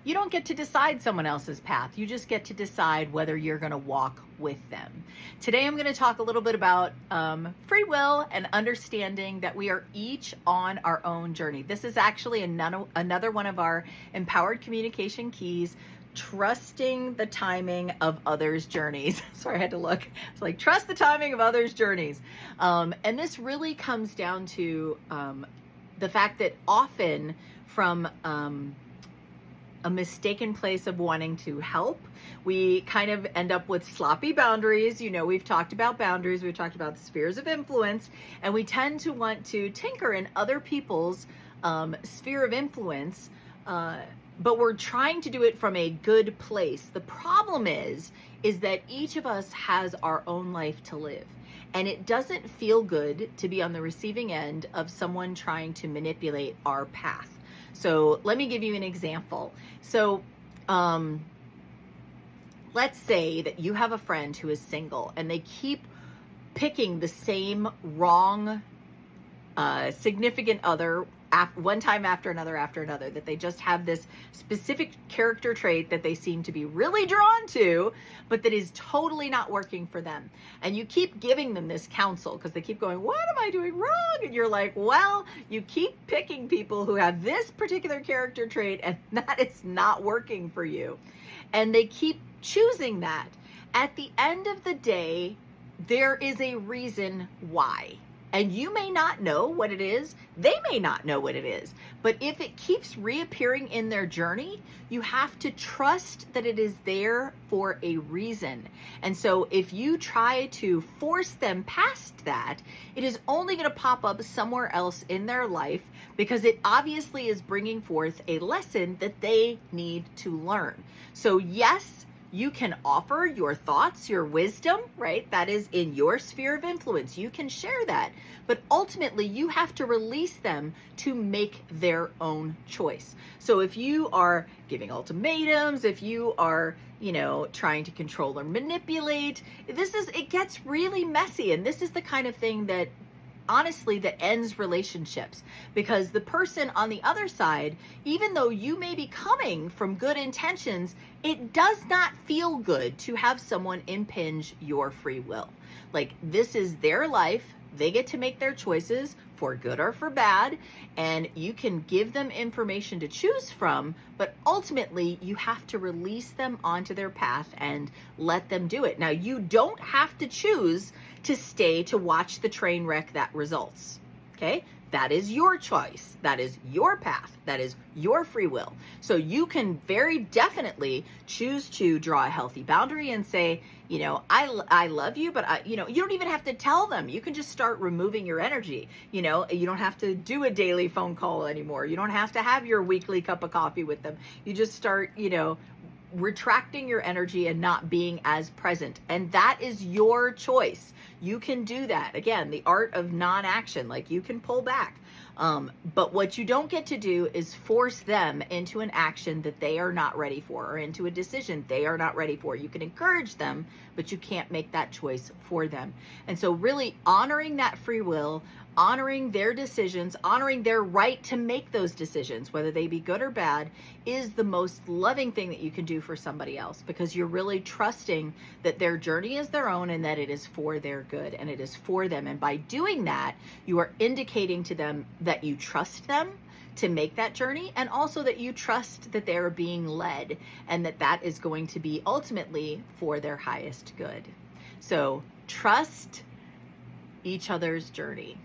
You don't get to decide someone else's path. You just get to decide whether you're going to walk with them. Today, I'm going to talk a little bit about free will and understanding that we are each on our own journey. This is actually another one of our empowered communication keys. Trusting the timing of others' journeys. Sorry, I had to look. It's like, trust the timing of others' journeys. And this really comes down to the fact that often from a mistaken place of wanting to help, we kind of end up with sloppy boundaries. You know, we've talked about boundaries, we've talked about spheres of influence, and we tend to want to tinker in other people's sphere of influence, but we're trying to do it from a good place. The problem is that each of us has our own life to live. And it doesn't feel good to be on the receiving end of someone trying to manipulate our path. So let me give you an example. So let's say that you have a friend who is single and they keep picking the same wrong significant other one time after another, that they just have this specific character trait that they seem to be really drawn to, but that is totally not working for them. And you keep giving them this counsel because they keep going, what am I doing wrong? And you're like, well, you keep picking people who have this particular character trait and that is not working for you. And they keep choosing that. At the end of the day, there is a reason why. And you may not know what it is. They may not know what it is. But if it keeps reappearing in their journey, you have to trust that it is there for a reason. And so if you try to force them past that, it is only going to pop up somewhere else in their life because it obviously is bringing forth a lesson that they need to learn. So yes, you can offer your thoughts, your wisdom, right? That is in your sphere of influence. You can share that. But ultimately, you have to release them to make their own choice. So if you are giving ultimatums, if you are, trying to control or manipulate, it gets really messy. And this is the kind of thing that honestly that ends relationships, because the person on the other side, even though you may be coming from good intentions, it does not feel good to have someone impinge your free will. Like, this is their life. They get to make their choices for good or for bad, and you can give them information to choose from, but ultimately you have to release them onto their path and let them do it. Now, you don't have to choose to stay to watch the train wreck that results, okay? That is your choice. That is your path. That is your free will. So you can very definitely choose to draw a healthy boundary and say, I love you, but you don't even have to tell them. You can just start removing your energy. You don't have to do a daily phone call anymore. You don't have to have your weekly cup of coffee with them. You just start, retracting your energy and not being as present. And that is your choice. You can do that. Again, the art of non-action, like you can pull back. But what you don't get to do is force them into an action that they are not ready for, or into a decision they are not ready for. You can encourage them, but you can't make that choice for them. And so really honoring that free will, honoring their decisions, honoring their right to make those decisions, whether they be good or bad, is the most loving thing that you can do for somebody else, because you're really trusting that their journey is their own and that it is for their good and it is for them. And by doing that, you are indicating to them that you trust them to make that journey, and also that you trust that they're being led and that is going to be ultimately for their highest good. So trust each other's journey.